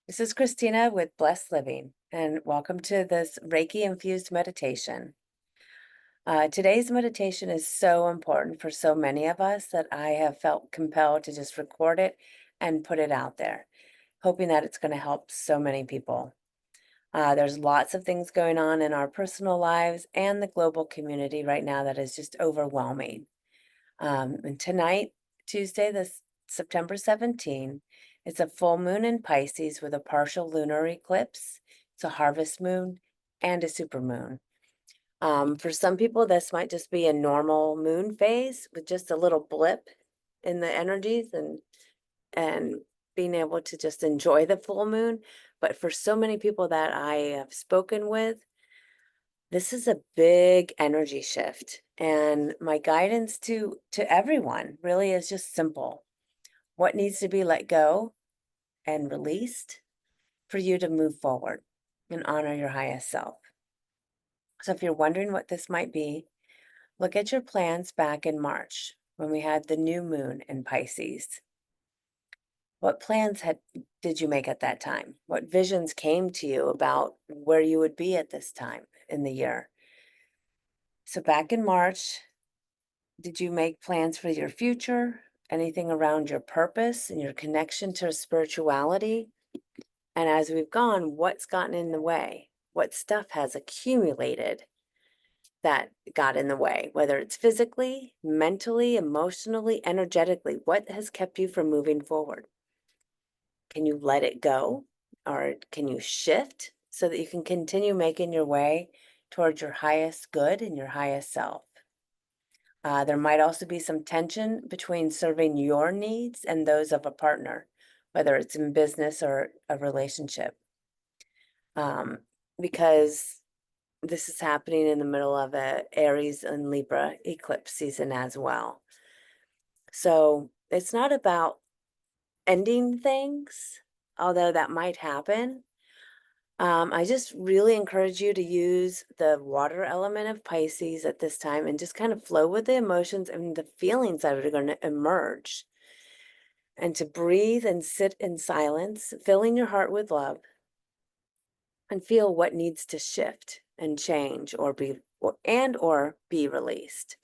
This is Christina with Blessed Living, and welcome to this Reiki infused meditation. Today's meditation is so important for so many of us that I have felt compelled to just record it and put it out there, hoping that it's going to help so many people. There's lots of things going on in our personal lives and the global community right now that is just overwhelming. And tonight, Tuesday, this September 17th, it's a full moon in Pisces with a partial lunar eclipse. It's a harvest moon and a supermoon. For some people, this might just be a normal moon phase with just a little blip in the energies and being able to just enjoy the full moon. But for so many people that I have spoken with, this is a big energy shift. And my guidance to everyone really is just simple. What needs to be let go and released for you to move forward and honor your highest self? So if you're wondering what this might be, look at your plans back in March when we had the new moon in Pisces. What plans did you make at that time? What visions came to you about where you would be at this time in the year? So back in March, did you make plans for your future? Anything around your purpose and your connection to spirituality? And as we've gone, what's gotten in the way? What stuff has accumulated that got in the way, whether it's physically, mentally, emotionally, energetically? What has kept you from moving forward? Can you let it go? Or can you shift so that you can continue making your way towards your highest good and your highest self? There might also be some tension between serving your needs and those of a partner, whether it's in business or a relationship. Because this is happening in the middle of a Aries and Libra eclipse season as well. So it's not about ending things, although that might happen. I just really encourage you to use the water element of Pisces at this time and just kind of flow with the emotions and the feelings that are going to emerge. And to breathe and sit in silence, filling your heart with love, and feel what needs to shift and change or be released.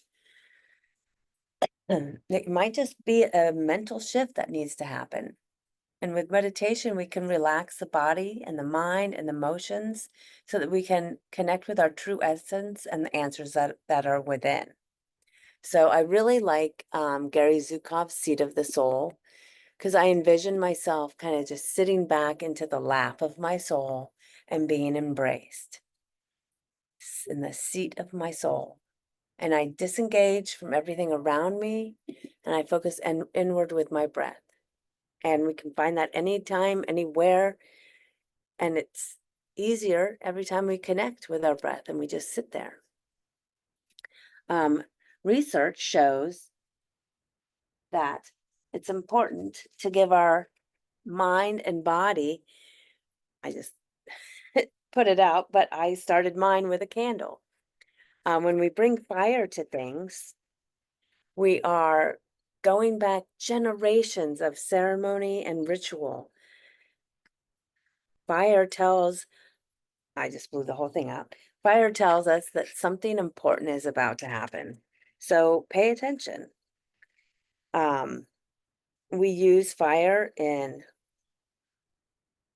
It might just be a mental shift that needs to happen. And with meditation, we can relax the body and the mind and the emotions so that we can connect with our true essence and the answers that are within. So I really like Gary Zukav's Seat of the Soul, because I envision myself kind of just sitting back into the lap of my soul and being embraced in the seat of my soul. And I disengage from everything around me and I focus inward with my breath. And we can find that anytime, anywhere. And it's easier every time we connect with our breath and we just sit there. Research shows that it's important to give our mind and body, I just put it out, but I started mine with a candle. When we bring fire to things, we are going back generations of ceremony and ritual. Fire tells, I just blew the whole thing out. Fire tells us that something important is about to happen. So pay attention. We use fire in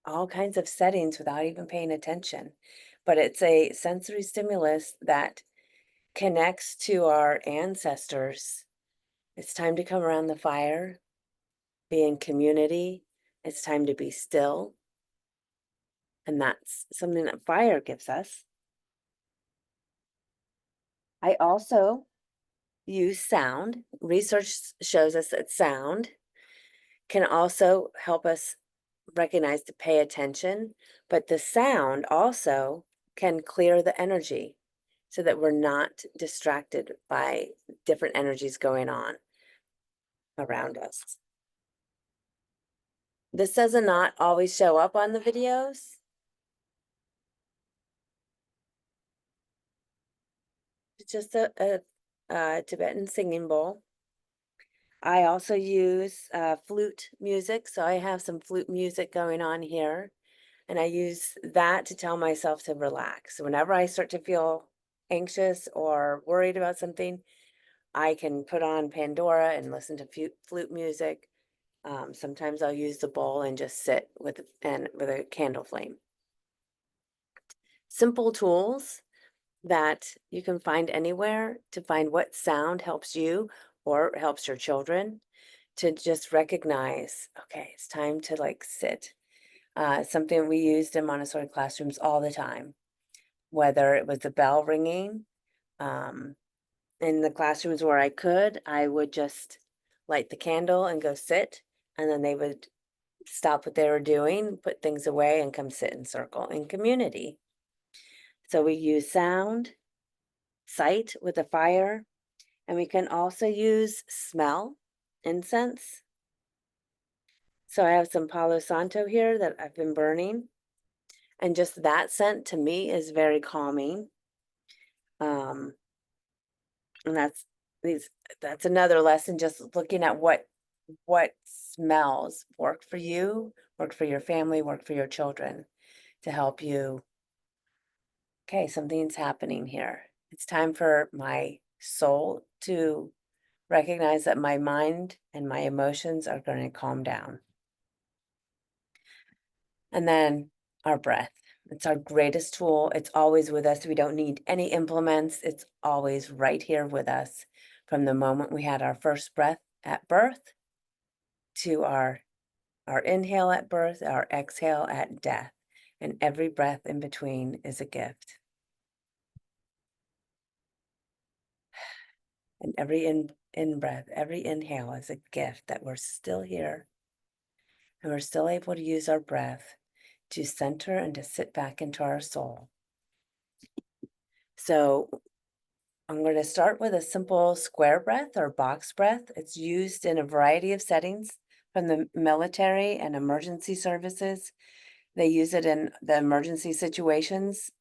all kinds of settings without even paying attention. But it's a sensory stimulus that connects to our ancestors. It's time to come around the fire, be in community. It's time to be still. And that's something that fire gives us. I also use sound. Research shows us that sound can also help us recognize to pay attention, but the sound also can clear the energy so that we're not distracted by different energies going on around us. This does not always show up on the videos. It's just a Tibetan singing bowl. I also use flute music, so I have some flute music going on here. And I use that to tell myself to relax. Whenever I start to feel anxious or worried about something, I can put on Pandora and listen to flute music. Sometimes I'll use the bowl and just sit with a candle flame. Simple tools that you can find anywhere to find what sound helps you or helps your children to just recognize, okay, it's time to like sit. Something we used in Montessori classrooms all the time, whether it was the bell ringing, um, in the classrooms where I would just light the candle and go sit, and then they would stop what they were doing, put things away, and come sit in circle in community. So we use sound, sight with a fire, and we can also use smell, incense. So I have some Palo Santo here that I've been burning, and just that scent to me is very calming. Um, and that's another lesson, just looking at what smells work for you, work for your family, work for your children to help you. Okay, something's happening here. It's time for my soul to recognize that my mind and my emotions are going to calm down. And then our breath. It's our greatest tool. It's always with us. We don't need any implements. It's always right here with us from the moment we had our first breath at birth to our inhale at birth, our exhale at death. And every breath in between is a gift. And every in breath, every inhale is a gift that we're still here and we're still able to use our breath to center and to sit back into our soul. So I'm going to start with a simple square breath or box breath. It's used in a variety of settings from the military and emergency services. They use it in the emergency situations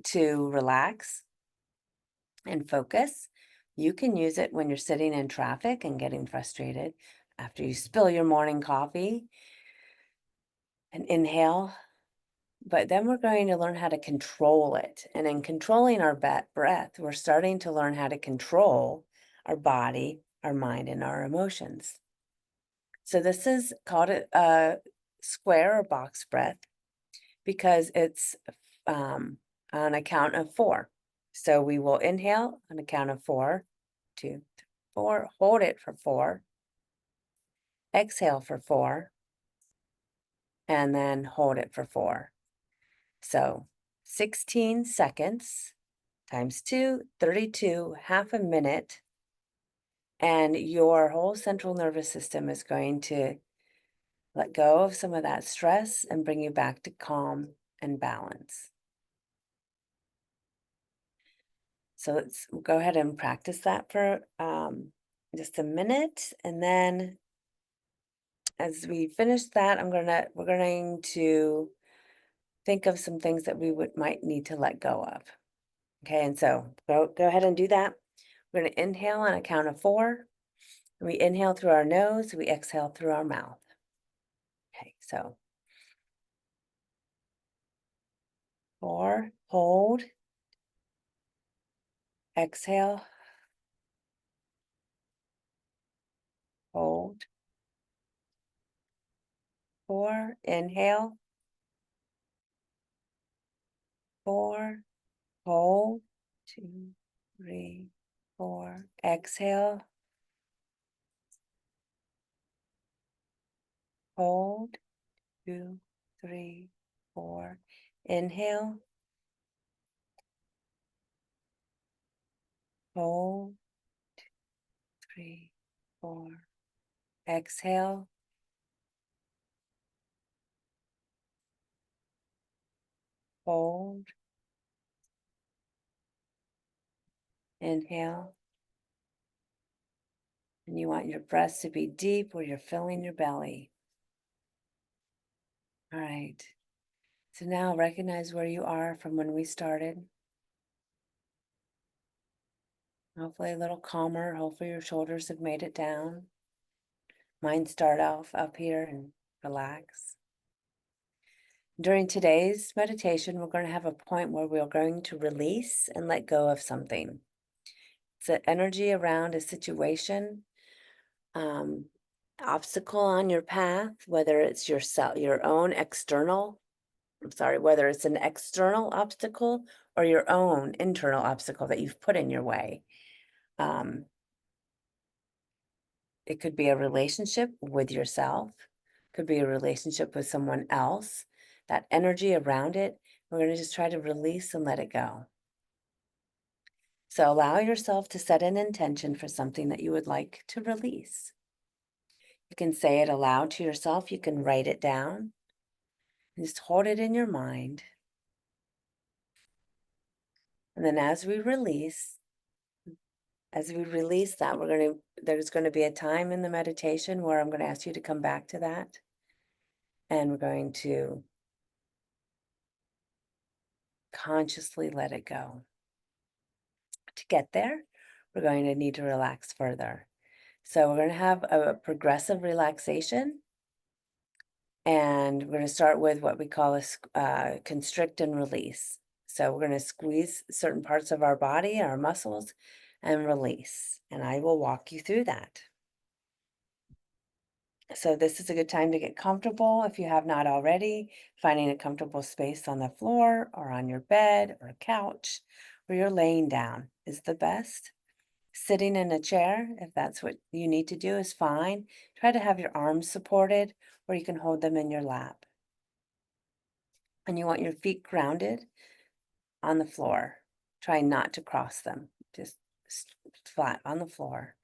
to relax and focus. You can use it when you're sitting in traffic and getting frustrated after you spill your morning coffee and inhale. But then we're going to learn how to control it. And in controlling our breath, we're starting to learn how to control our body, our mind, and our emotions. So this is called a square or box breath because it's on a count of 4. So we will inhale on a count of 4, 2, 4, hold it for 4, exhale for 4, and then hold it for 4. So 16 seconds times 2, 32, half a minute, and your whole central nervous system is going to let go of some of that stress and bring you back to calm and balance. So let's go ahead and practice that for just a minute, and then as we finish that, we're going to think of some things that we might need to let go of. Okay, and so go ahead and do that. We're going to inhale on a count of 4. We inhale through our nose, we exhale through our mouth. Okay, so 4, hold, exhale, hold, 4, inhale, 4, hold, 2, 3, 4, exhale, hold, 2, 3, 4, inhale, hold, 3, 4, exhale, hold, inhale. And you want your breaths to be deep where you're filling your belly. All right. So now recognize where you are from when we started. Hopefully a little calmer. Hopefully your shoulders have made it down. Mine start off up here and relax. During today's meditation, we're going to have a point where we're going to release and let go of something. It's an energy around a situation, um, obstacle on your path, whether it's your own external, whether it's an external obstacle or your own internal obstacle that you've put in your way. Um, it could be a relationship with yourself, could be a relationship with someone else. That energy around it, we're going to just try to release and let it go. So allow yourself to set an intention for something that you would like to release. You can say it aloud to yourself. You can write it down. And just hold it in your mind. And then as we release that, there's going to be a time in the meditation where I'm going to ask you to come back to that. And we're going to consciously let it go. To get there, we're going to need to relax further. So we're going to have a progressive relaxation. And we're going to start with what we call a constrict and release. So we're going to squeeze certain parts of our body, our muscles, and release. And I will walk you through that. So this is a good time to get comfortable if you have not already. Finding a comfortable space on the floor or on your bed or couch where you're laying down is the best. Sitting in a chair, if that's what you need to do, is fine. Try to have your arms supported or you can hold them in your lap. And you want your feet grounded on the floor. Try not to cross them, just flat on the floor.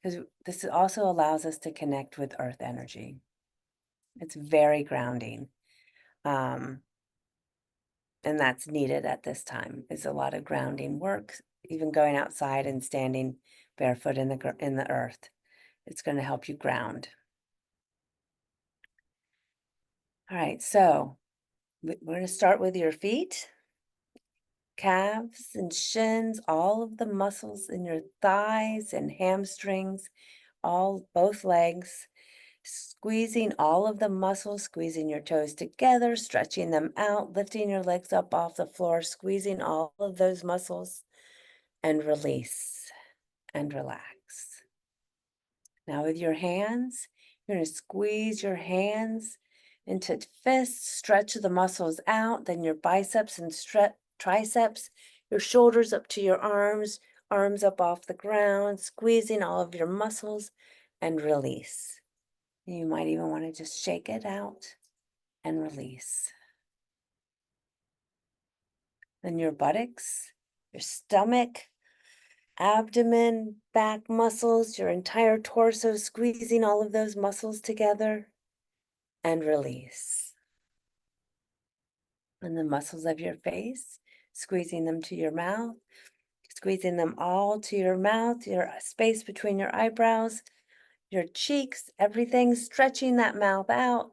Because this also allows us to connect with earth energy. It's very grounding. And that's needed at this time, is a lot of grounding work, even going outside and standing barefoot in the earth. It's going to help you ground. All right, so we're going to start with your feet, calves and shins, all of the muscles in your thighs and hamstrings, both legs, squeezing all of the muscles, squeezing your toes together, stretching them out, lifting your legs up off the floor, squeezing all of those muscles, and release and relax. Now with your hands, you're going to squeeze your hands into fists, stretch the muscles out, then your biceps and triceps, your shoulders up to your arms, arms up off the ground, squeezing all of your muscles and release. You might even want to just shake it out and release. Then your buttocks, your stomach, abdomen, back muscles, your entire torso, squeezing all of those muscles together and release. And the muscles of your face, squeezing them to your mouth, squeezing them all to your mouth, your space between your eyebrows, your cheeks, everything, stretching that mouth out,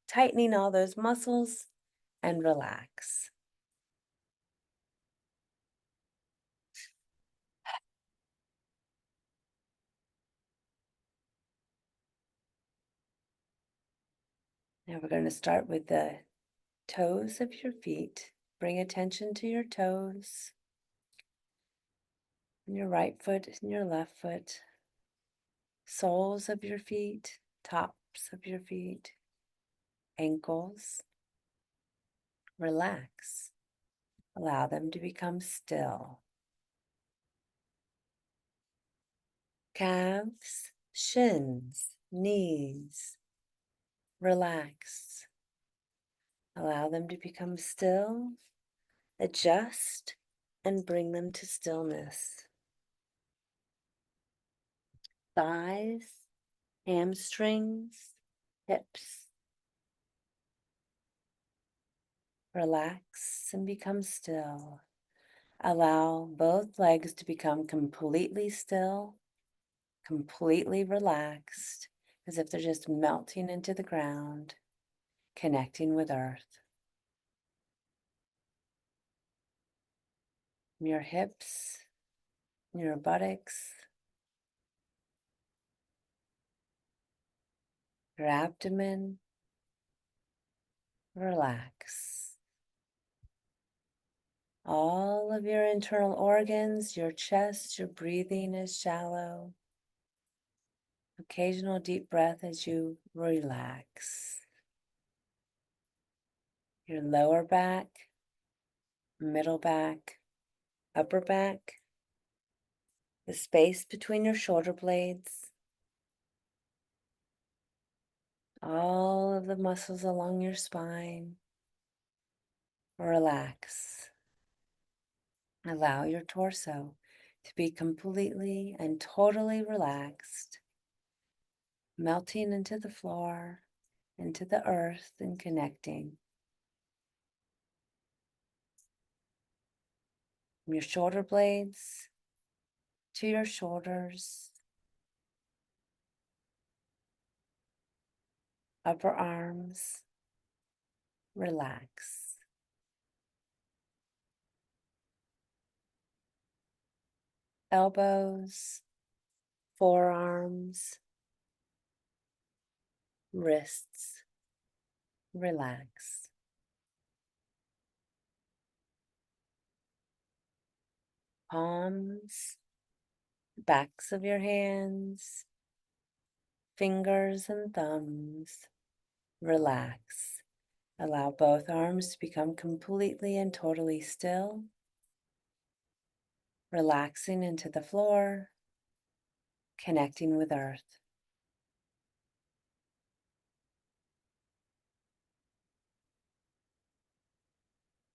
tightening all those muscles, and relax. Now we're going to start with the toes of your feet. Bring attention to your toes, and your right foot and your left foot, soles of your feet, tops of your feet, ankles. Relax. Allow them to become still. Calves, shins, knees. Relax. Allow them to become still. Adjust and bring them to stillness. Thighs, hamstrings, hips. Relax and become still. Allow both legs to become completely still, completely relaxed, as if they're just melting into the ground, connecting with earth. Your hips, your buttocks, your abdomen, relax. All of your internal organs, your chest, your breathing is shallow. Occasional deep breath as you relax. Your lower back, middle back, upper back, the space between your shoulder blades, all of the muscles along your spine. Relax. Allow your torso to be completely and totally relaxed, melting into the floor, into the earth, and connecting. From your shoulder blades to your shoulders, upper arms, relax. Elbows, forearms, wrists, relax. Palms, backs of your hands, fingers and thumbs, relax. Allow both arms to become completely and totally still, relaxing into the floor, connecting with earth.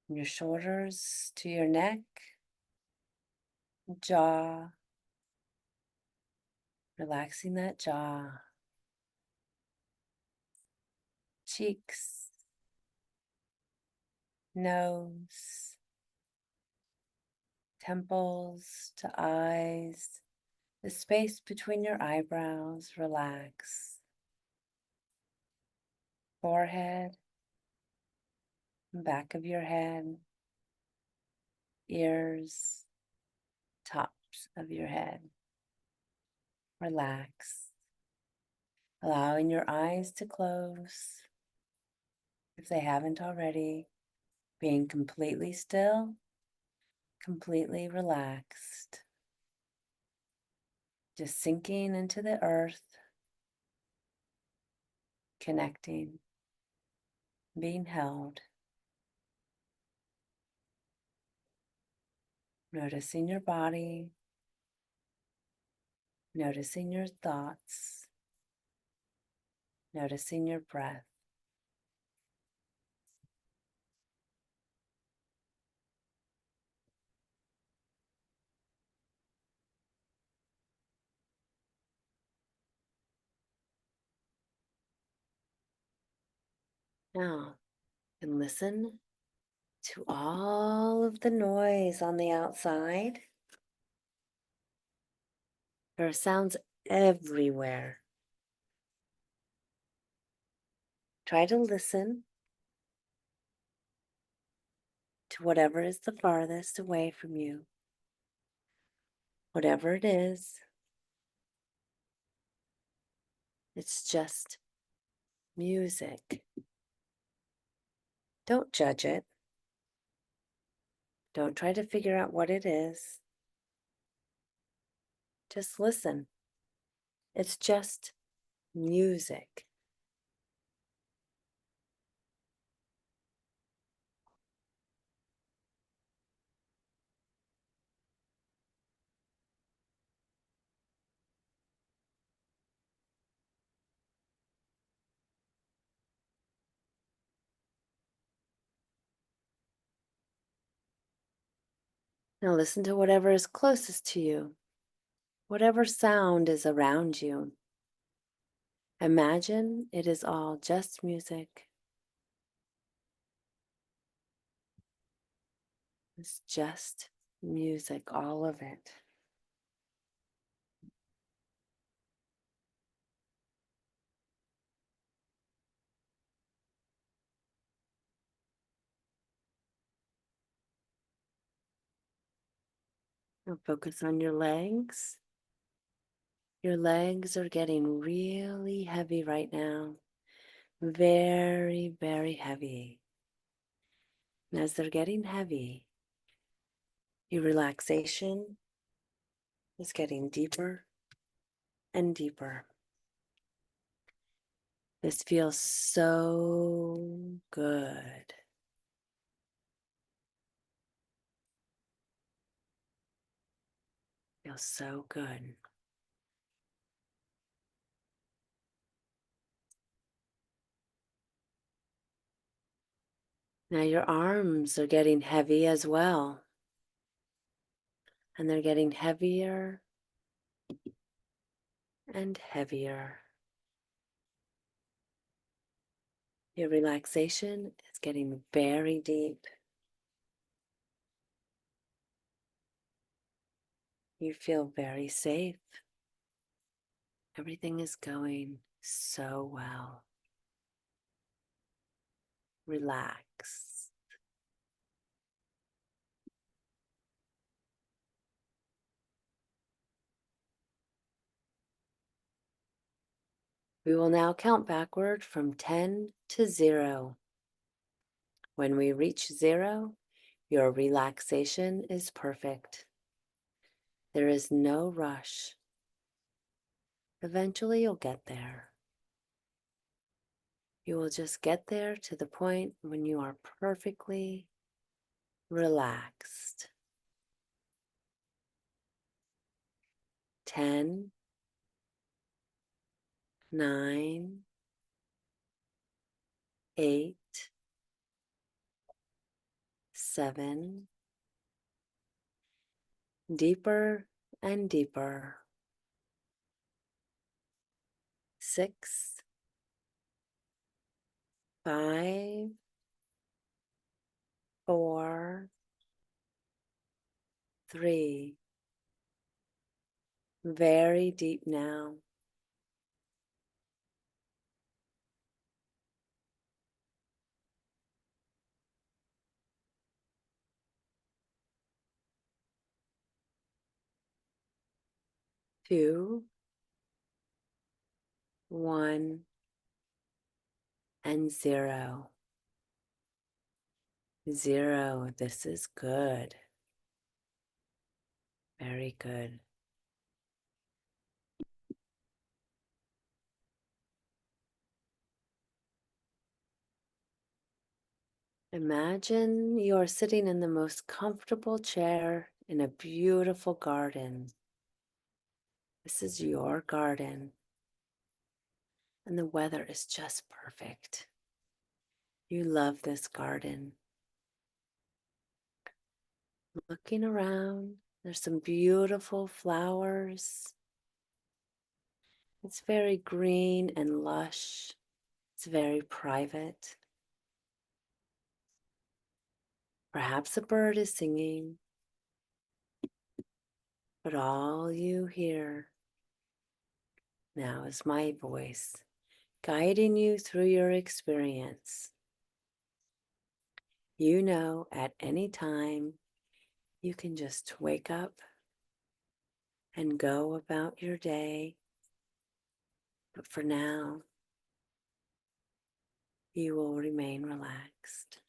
From your shoulders to your neck, jaw, relaxing that jaw, cheeks, nose, temples to eyes, the space between your eyebrows, relax. Forehead, back of your head, ears, tops of your head, relax. Allowing your eyes to close if they haven't already, being completely still, completely relaxed. Just sinking into the earth, connecting, being held. Noticing your body, noticing your thoughts, noticing your breath. Now, and listen to all of the noise on the outside. There are sounds everywhere. Try to listen to whatever is the farthest away from you. Whatever it is, it's just music. Don't judge it. Don't try to figure out what it is. Just listen. It's just music. Now listen to whatever is closest to you, whatever sound is around you. Imagine it is all just music. It's just music, all of it. Now focus on your legs. Your legs are getting really heavy right now. very, very heavy. And as they're getting heavy, your relaxation is getting deeper and deeper. This feels so good. Feels so good. Now your arms are getting heavy as well. And they're getting heavier and heavier. Your relaxation is getting very deep. You feel very safe. Everything is going so well. Relax. We will now count backward from 10 to 0. When we reach 0, your relaxation is perfect. There is no rush. Eventually, you'll get there. You will just get there to the point when you are perfectly relaxed. 10, 9, 8, 7, deeper and deeper. 6, 5, 4, 3. Very deep now. 2, 1, and 0. 0. This is good. Very good. Imagine you're sitting in the most comfortable chair in a beautiful garden. This is your garden, and the weather is just perfect. You love this garden. Looking around, there's some beautiful flowers. It's very green and lush. It's very private. Perhaps a bird is singing, but all you hear now is my voice guiding you through your experience. You know, at any time, you can just wake up and go about your day. But for now, you will remain relaxed.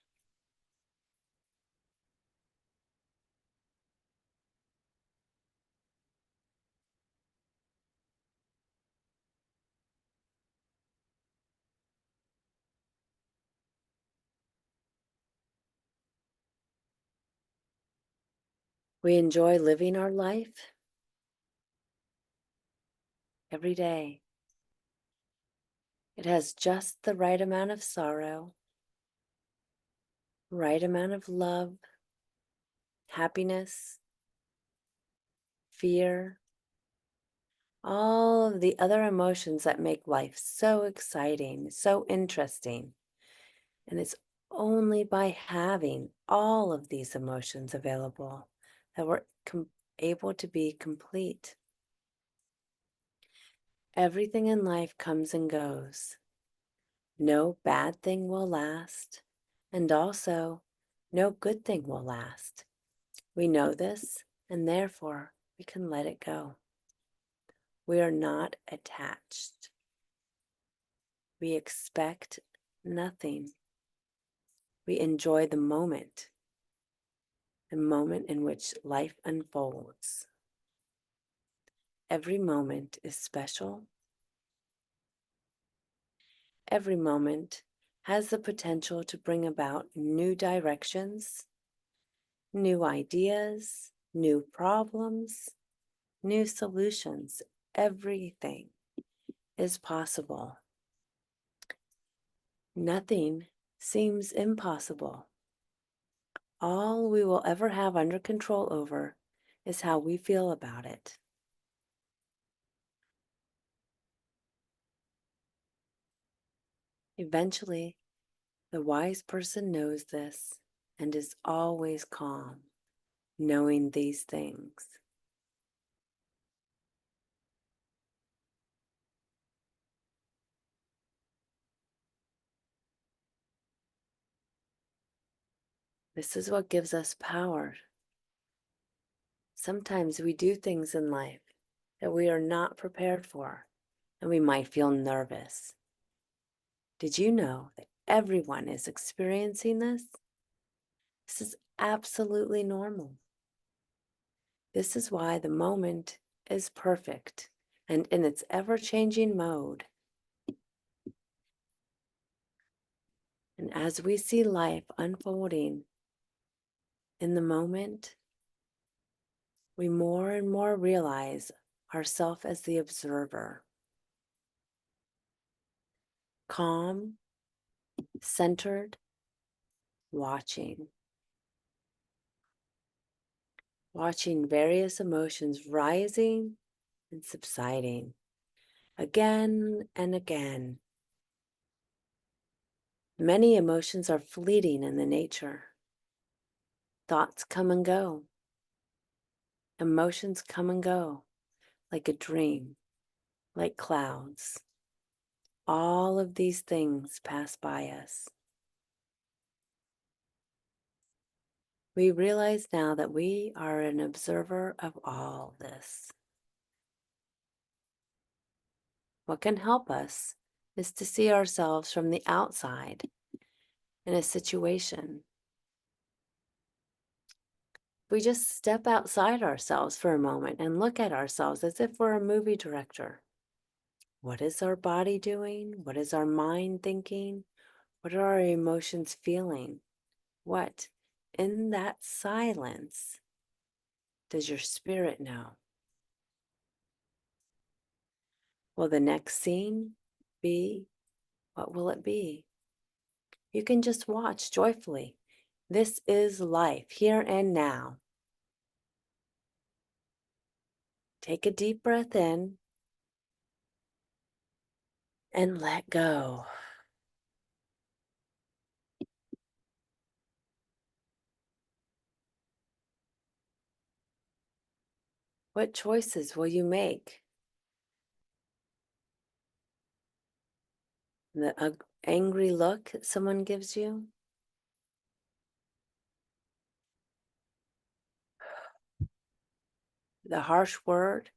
We enjoy living our life every day. It has just the right amount of sorrow, right amount of love, happiness, fear, all of the other emotions that make life so exciting, so interesting. And it's only by having all of these emotions available that we're able to be complete. Everything in life comes and goes. No bad thing will last, and also no good thing will last. We know this, and therefore we can let it go. We are not attached. We expect nothing. We enjoy the moment in which life unfolds. Every moment is special. Every moment has the potential to bring about new directions, new ideas, new problems, new solutions. Everything is possible. Nothing seems impossible. All we will ever have under control over is how we feel about it. Eventually, the wise person knows this and is always calm, knowing these things. This is what gives us power. Sometimes we do things in life that we are not prepared for, and we might feel nervous. Did you know that everyone is experiencing this? This is absolutely normal. This is why the moment is perfect and in its ever-changing mode. And as we see life unfolding in the moment, we more and more realize ourselves as the observer, calm, centered, watching various emotions rising and subsiding again and again. Many emotions are fleeting in the nature. Thoughts come and go. Emotions come and go like a dream, like clouds. All of these things pass by us. We realize now that we are an observer of all this. What can help us is to see ourselves from the outside in a situation. We just step outside ourselves for a moment and look at ourselves as if we're a movie director. What is our body doing? What is our mind thinking? What are our emotions feeling? What, in that silence, does your spirit know? Will the next scene be? What will it be? You can just watch joyfully. This is life, here and now. Take a deep breath in and let go. What choices will you make? The angry look that someone gives you? The harsh word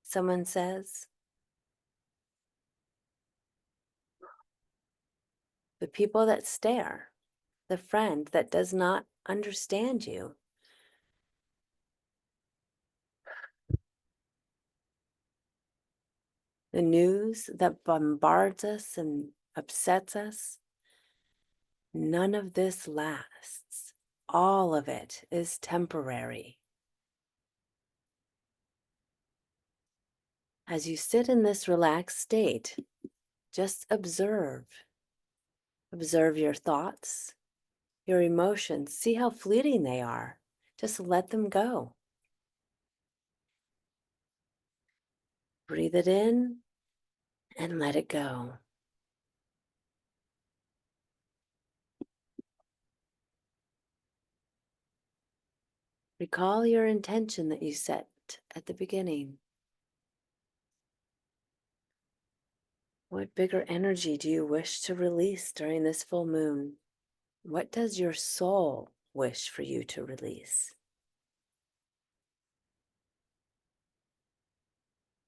someone says? The people that stare? The friend that does not understand you? The news that bombards us and upsets us? None of this lasts. All of it is temporary. As you sit in this relaxed state, just observe. Observe your thoughts, your emotions. See how fleeting they are. Just let them go. Breathe it in and let it go. Recall your intention that you set at the beginning. What bigger energy do you wish to release during this full moon? What does your soul wish for you to release?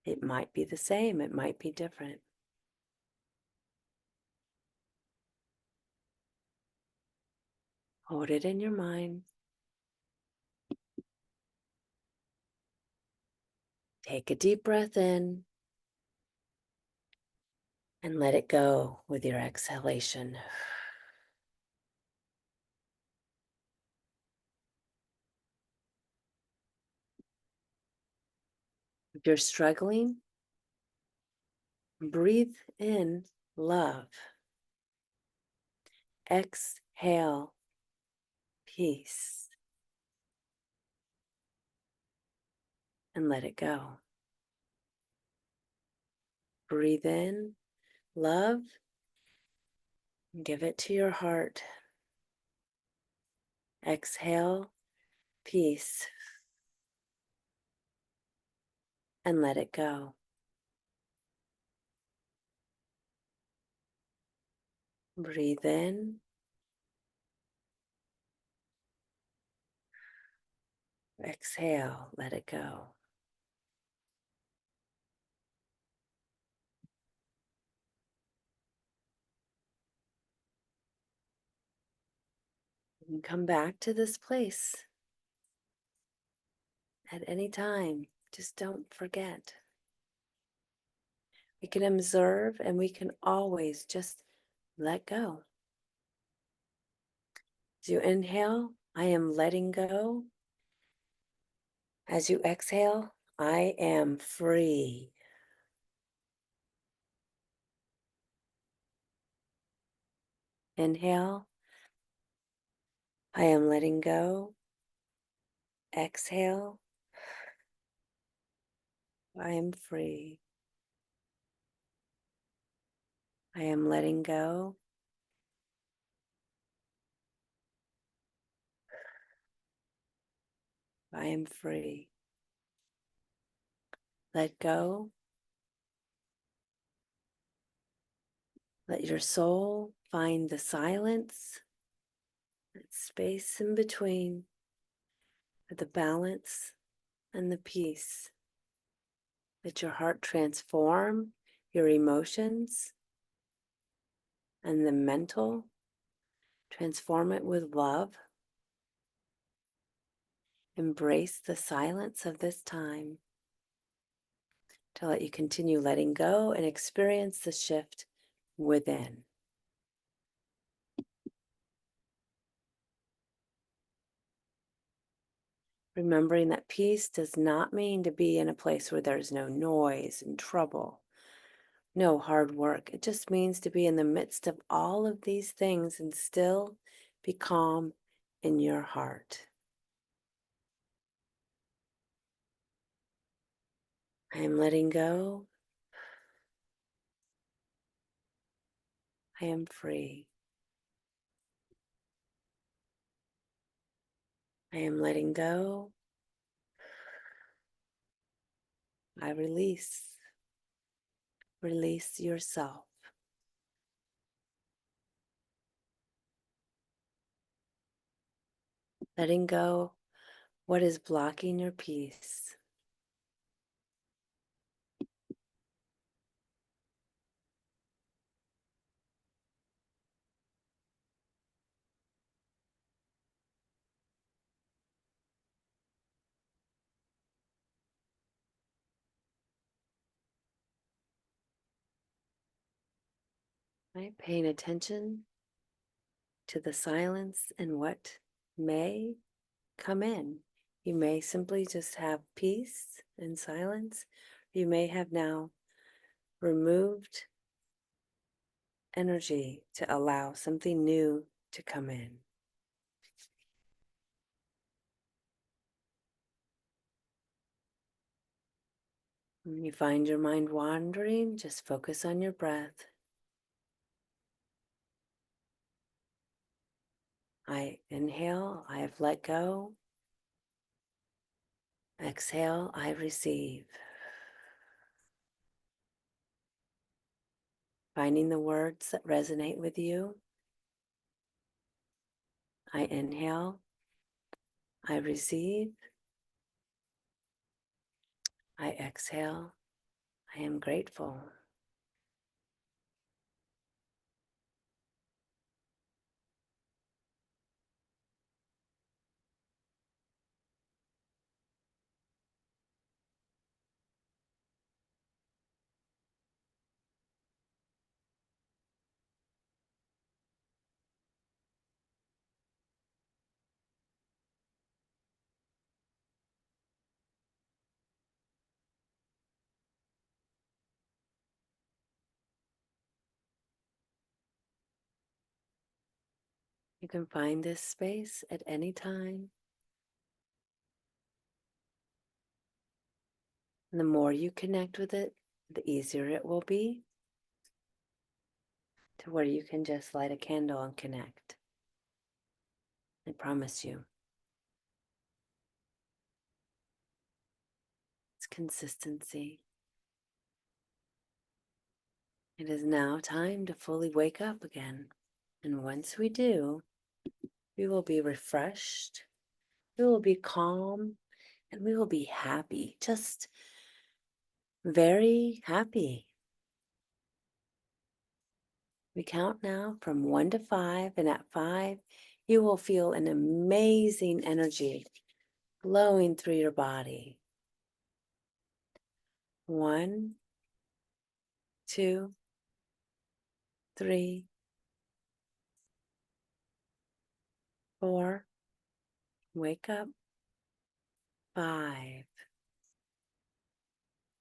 It might be the same, it might be different. Hold it in your mind. Take a deep breath in and let it go with your exhalation. If you're struggling, breathe in love. Exhale peace and let it go. Breathe in love and give it to your heart. Exhale peace and let it go. Breathe in. Exhale, let it go. You can come back to this place at any time. Just don't forget. We can observe and we can always just let go. As you inhale, I am letting go. As you exhale, I am free. Inhale, I am letting go. Exhale, I am free. I am letting go. I am free. Let go. Let your soul find the silence, that space in between, the balance and the peace. Let your heart transform your emotions and the mental. Transform it with love. Embrace the silence of this time to let you continue letting go and experience the shift within. Remembering that peace does not mean to be in a place where there's no noise and trouble, no hard work. It just means to be in the midst of all of these things and still be calm in your heart. I am letting go. I am free. I am letting go. I release. Release yourself. Letting go what is blocking your peace. Right? Paying attention to the silence and what may come in. You may simply just have peace and silence. You may have now removed energy to allow something new to come in. When you find your mind wandering, just focus on your breath. I inhale, I have let go. Exhale, I receive. Finding the words that resonate with you. I inhale, I receive. I exhale, I am grateful. You can find this space at any time. And the more you connect with it, the easier it will be to where you can just light a candle and connect. I promise you. It's consistency. It is now time to fully wake up again. And once we do, we will be refreshed, we will be calm, and we will be happy. Just very happy. We count now from 1 to 5, and at 5, you will feel an amazing energy flowing through your body. 1, 2, 3, 4. Wake up. 5.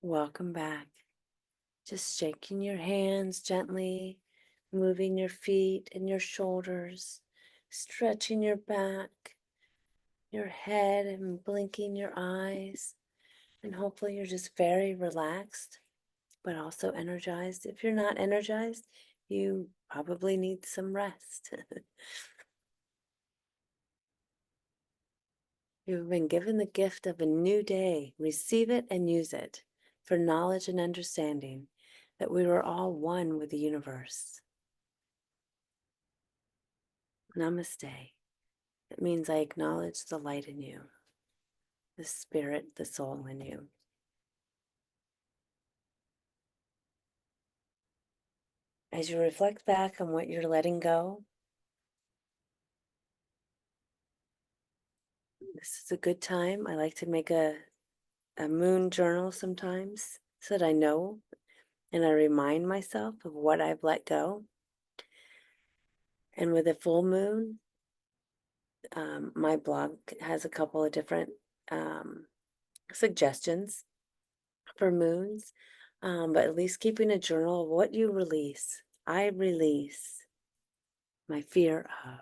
Welcome back. Just shaking your hands gently, moving your feet and your shoulders, stretching your back, your head, and blinking your eyes. And hopefully you're just very relaxed, but also energized. If you're not energized, you probably need some rest. You've been given the gift of a new day. Receive it and use it for knowledge and understanding that we were all one with the universe. Namaste. It means I acknowledge the light in you, the spirit, the soul in you. As you reflect back on what you're letting go, this is a good time. I like to make a moon journal sometimes so that I know and I remind myself of what I've let go. And with a full moon, my blog has a couple of different suggestions for moons, but at least keeping a journal of what you release. I release my fear of.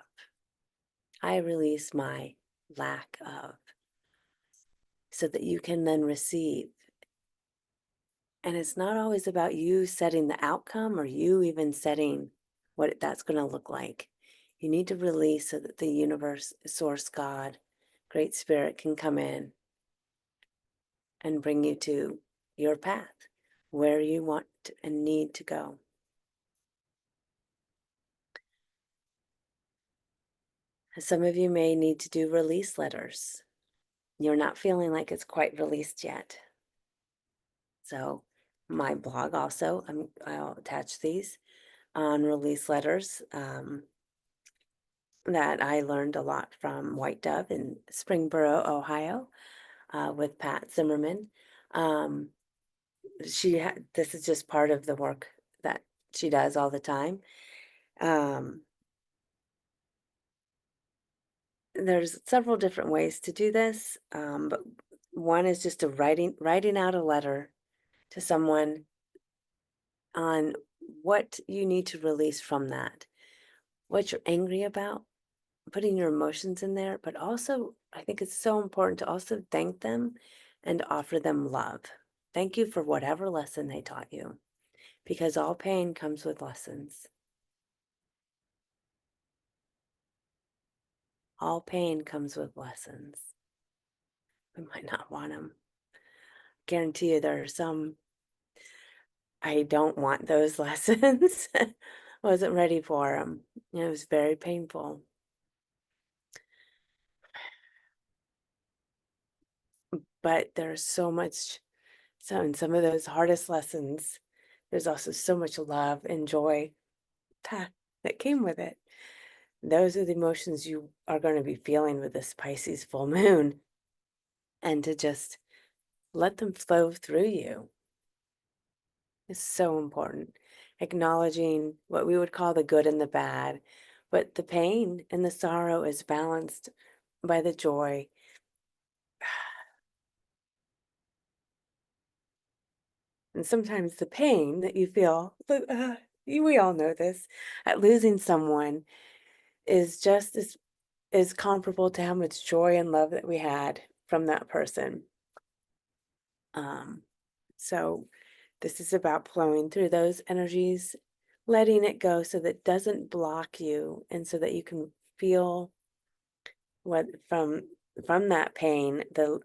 I release my lack of, so that you can then receive. And it's not always about you setting the outcome or you even setting what that's going to look like. You need to release so that the universe, source, God, Great Spirit can come in and bring you to your path, where you want and need to go. Some of you may need to do release letters. You're not feeling like it's quite released yet. So my blog also, I'll attach these on release letters that I learned a lot from White Dove in Springboro, Ohio, with Pat Zimmerman. This is just part of the work that she does all the time. There's several different ways to do this, but one is just writing out a letter to someone on what you need to release from that, what you're angry about, putting your emotions in there, but also I think it's so important to also thank them and offer them love. Thank you for whatever lesson they taught you, because all pain comes with lessons. All pain comes with lessons. We might not want them. Guarantee you there are some I don't want those lessons. Wasn't ready for them. It was very painful. But there's so much, so in some of those hardest lessons, there's also so much love and joy that came with it. Those are the emotions you are going to be feeling with this Pisces full moon, and to just let them flow through you is so important. Acknowledging what we would call the good and the bad, but the pain and the sorrow is balanced by the joy. And sometimes the pain that you feel, we all know this, at losing someone is just as is comparable to how much joy and love that we had from that person. Um, so this is about flowing through those energies, letting it go so that it doesn't block you, and so that you can feel what from that pain, the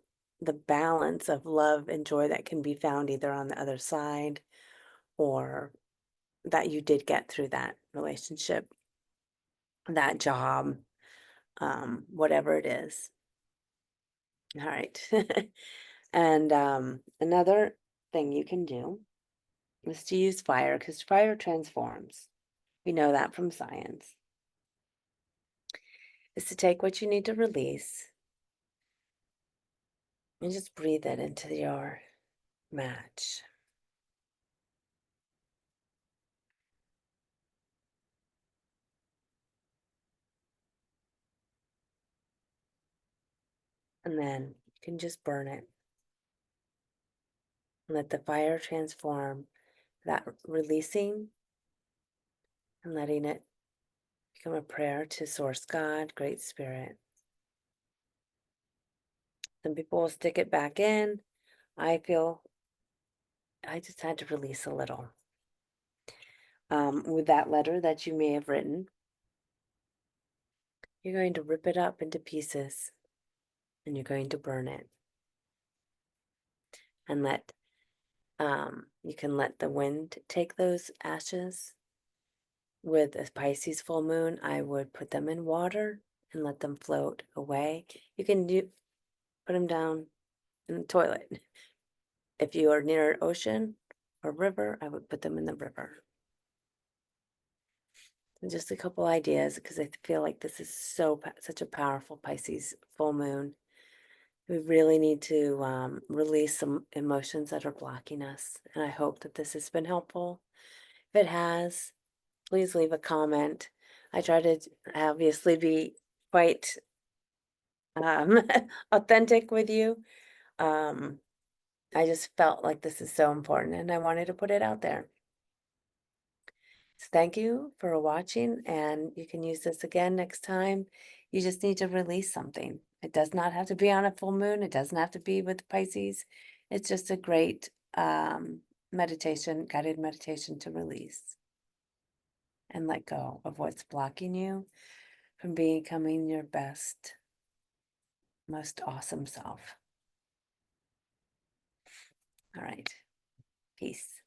balance of love and joy that can be found either on the other side, or that you did get through that relationship, that job, whatever it is. All right. And another thing you can do is to use fire, because fire transforms. We know that from science. Is to take what you need to release and just breathe it into your match. And then you can just burn it. And let the fire transform that releasing and letting it become a prayer to Source God, Great Spirit. Some people will stick it back in. I feel I just had to release a little. With that letter that you may have written, you're going to rip it up into pieces and you're going to burn it. And you can let the wind take those ashes. With a Pisces full moon, I would put them in water and let them float away. You can put them down in the toilet. If you are near an ocean or river, I would put them in the river. And just a couple ideas, because I feel like this is such a powerful Pisces full moon. We really need to release some emotions that are blocking us. And I hope that this has been helpful. If it has, please leave a comment. I try to obviously be quite authentic with you. Um, I just felt like this is so important and I wanted to put it out there. So thank you for watching, and you can use this again next time. You just need to release something. It does not have to be on a full moon. It doesn't have to be with Pisces. It's just a great meditation, guided meditation to release and let go of what's blocking you from becoming your best, most awesome self. All right. Peace.